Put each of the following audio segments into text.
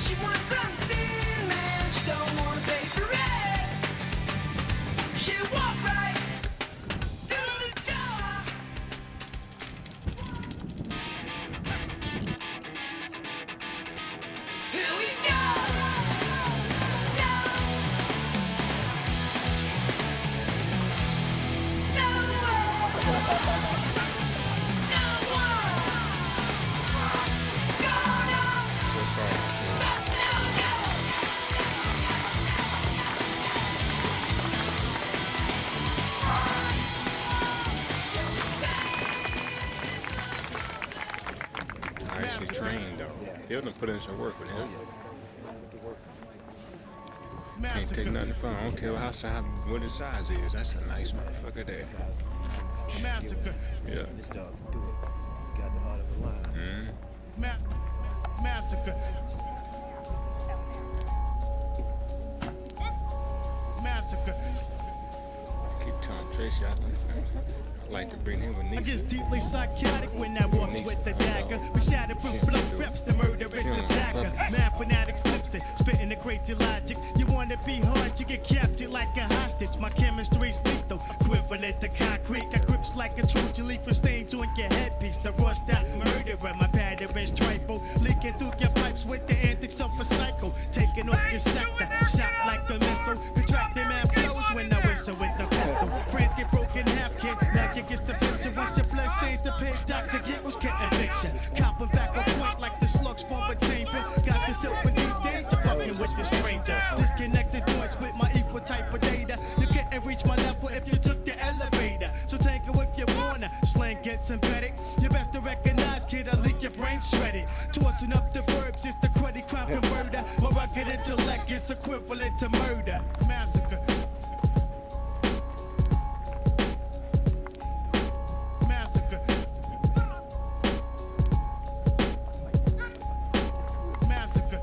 She wants something, man. She don't wanna pay for it. She walk right through the door. Here we go. No. No one. No one. Gonna stop now. Go. I actually trained though. He'll done put in some work with him. Can't take nothing from him. I don't care what his size is. That's a nice motherfucker there. Massacre. Yeah. This dog do it. Got the heart of the lion. Massacre. Massacre. Keep telling Tracy I like to bring him with I Nisa. get deeply psychotic when I walk with the dagger. We shatter from flow reps, the murderous attacker. Man fanatic flips it, spitting the crazy logic. You wanna be hard, you get captured like a hostage. My chemistry's lethal, equivalent to concrete. Got grips like a Trojan leaf and stains on your headpiece. The rust out murderer, my pattern's trifle. Leaking through your pipes with the antics of a psycho. Taking off your sector, shot like a missile. Contracting man flows when I whistle with the pistol. Friends get broken half, kid. Now you get the picture. Once your blood stains the pig, Dr. Giggles can't eviction. Copping back on point like the slugs from a chamber. Got yourself in deep danger, fucking with the stranger. Disconnected joints with my equal type of data. You couldn't reach my level if you took the elevator. So take it if you wanna. Slang gets embedded. You best to recognize, kid, I leak your brain shredded. Tossing up the verbs, it's the cruddy crime and murder. My rugged intellect is equivalent to murder. Massacre. Massacre. Massacre.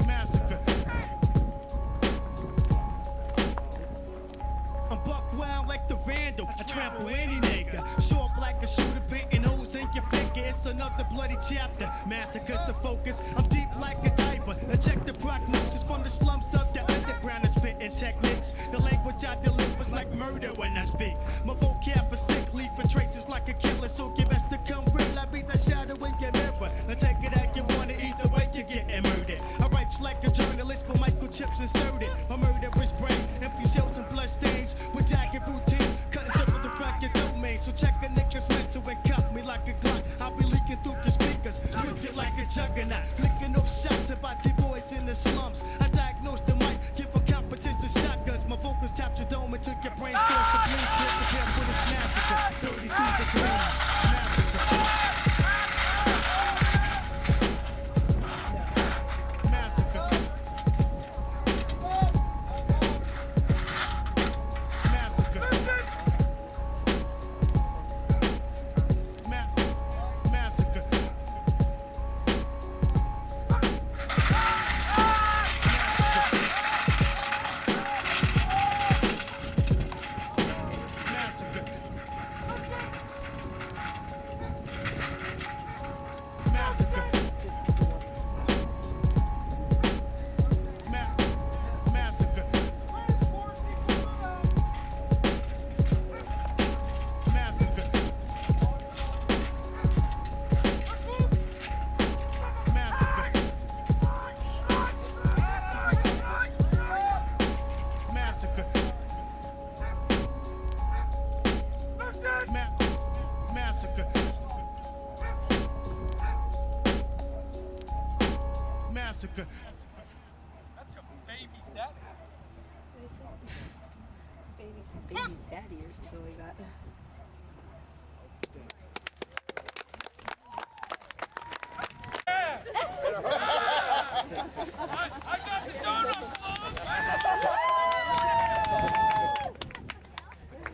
Massacre. I'm buck wild like the Vandal. I trample any nigga. Show up like a shooter, painting holes in your finger. It's another bloody chapter. Massacre's a focus. I'm deep like a diver. Now check the prognosis from the slums of the underground and spitting techniques. The language I deliver's like murder when I speak. My vocab is sick, leaving traces like a killer. So you best to come real. I be the shadow in your mirror. Now take it how you want it. Either way, you're getting murdered. I write like a journalist, but microchips inserted. My murderous brain, empty shells and blood stains. With jagged routines, cutting circles to crack your domain. So check a nigga's mental and cut me like a Glock. I'll be leaking through your speakers, twisted like a juggernaut. Licking off shots about T-boys in the slums. I diagnose the mic, give a competition shotguns. My vocals tapped your dome and took your brain scores to bleed. Prepare for this massacre, 32 degrees. Massacre. Massacre. Massacre. Massacre. Massacre. That's your baby daddy. It's baby's daddy or something like that. I got the donuts,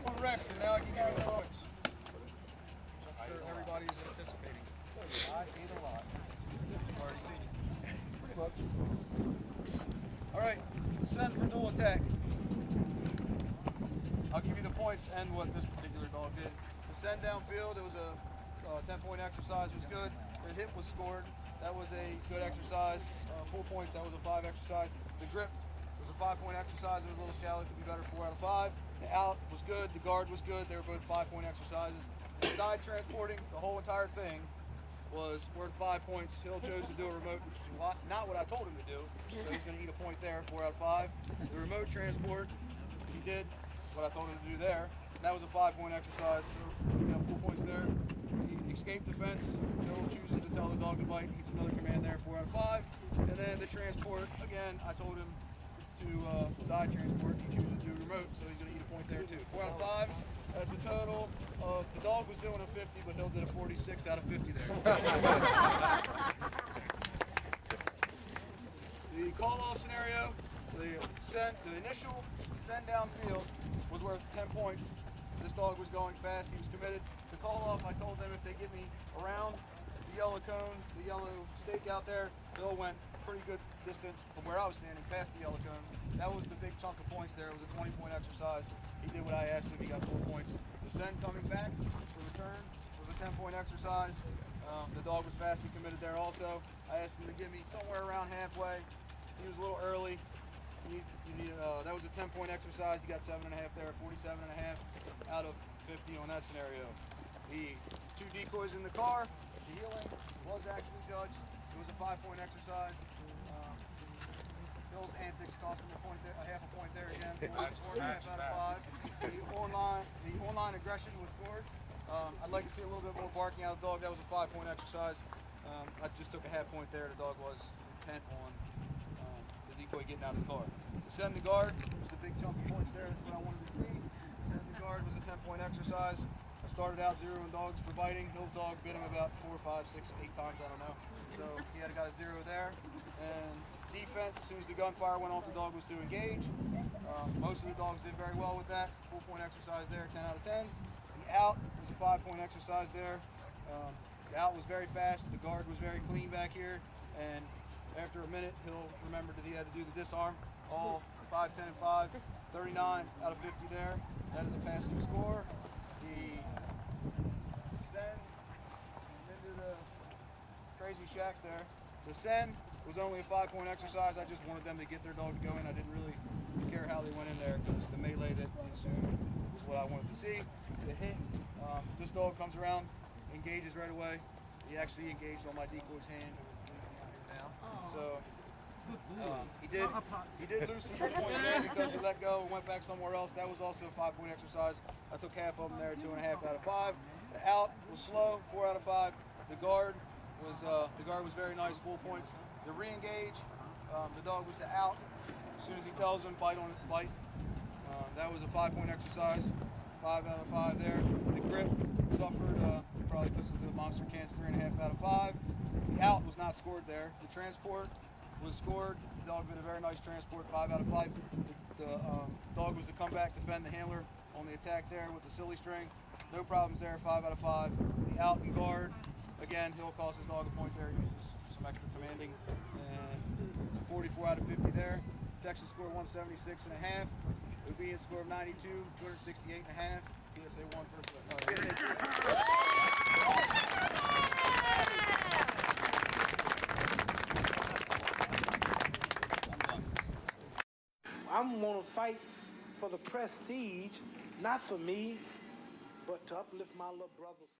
One Rex, and now I can give you the points. I'm sure everybody is anticipating. I eat a lot. You've already seen it. Pretty much. Alright, send for dual attack. I'll give you the points and what this particular dog did. The send downfield, it was a 10-point exercise was good. The hit was scored. That was a good exercise. 4 points, that was a 5 exercise. The grip was a 5-point exercise. It was a little shallow, could be better, 4 out of 5. The out was good. The guard was good. They were both 5-point exercises. The side transporting, the whole entire thing was worth 5 points. Hill chose to do a remote, which is not what I told him to do. So he's going to eat a point there, 4 out of 5. The remote transport, he did what I told him to do there. That was a 5-point exercise. So he got 4 points there. He escaped defense. Hill chooses to tell the dog to bite. Eats another command there, 4 out of 5. And then the transport, again, I told him to side transport. He chooses to do remote, so he's going to eat a point there too. 4 out of 5. That's a total of, the dog was doing a 50, but Hill did a 46 out of 50 there. The call-off scenario, the initial send downfield was worth 10 points. This dog was going fast, he was committed. The call-off, I told them if they give me around the yellow cone, the yellow stake out there, Bill went pretty good distance from where I was standing, past the yellow cone. That was the big chunk of points there. It was a 20-point exercise. He did what I asked him, he got 4 points. The send coming back to return was a 10-point exercise. The dog was fast, he committed there also. I asked him to give me somewhere around halfway. He was a little early. That was a 10-point exercise. He got 7.5 there, 47.5 out of 50 on that scenario. The 2 decoys in the car, the healing was actually judged. It was a 5-point exercise. Bill's antics cost him a half a point there again. 4.5 out of 5. The online aggression was scored. I'd like to see a little bit more barking out of the dog. That was a 5-point exercise. I just took a half point there. The dog was intent on the decoy getting out of the car. The send the guard was the big chunk of points there. That's what I wanted to see. The send the guard was a 10-point exercise. I started out zeroing dogs for biting. Hill's dog bit him about 4, 5, 6, 8 times, I don't know. So he had got a 0 there. And defense, as soon as the gunfire went off, the dog was to engage. Most of the dogs did very well with that. 4-point exercise there, 10 out of 10. The out was a 5-point exercise there. The out was very fast. The guard was very clean back here. And after a minute, Hill remembered that he had to do the disarm. All 5, 10, and 5. 39 out of 50 there. That is a passing score. The send into the crazy shack there. The send was only a 5-point exercise. I just wanted them to get their dog to go in. I didn't really care how they went in there because the melee that ensued was what I wanted to see. The hit, this dog comes around, engages right away. He actually engaged on my decoy's hand. So he did lose some good points there because he let go and went back somewhere else. That was also a 5-point exercise. I took half of them there, 2.5 out of 5. The out was slow, 4 out of 5. The guard was very nice, full points. The re-engage, the dog was to out. As soon as he tells him, bite on it, bite. That was a 5-point exercise, 5 out of 5 there. The grip suffered, probably because of the monster cans, 3.5 out of 5. The out was not scored there. The transport was scored. The dog did a very nice transport, 5 out of 5. The dog was to come back, defend the handler on the attack there with the silly string. No problems there, 5 out of 5. The out and guard, again, Hill cost his dog a point there, uses some extra commanding. And it's a 44 out of 50 there. Texas score 176.5. Obedience score of 92, 268.5. PSA 1 first. I'm gonna fight for the prestige, not for me, but to uplift my little brothers.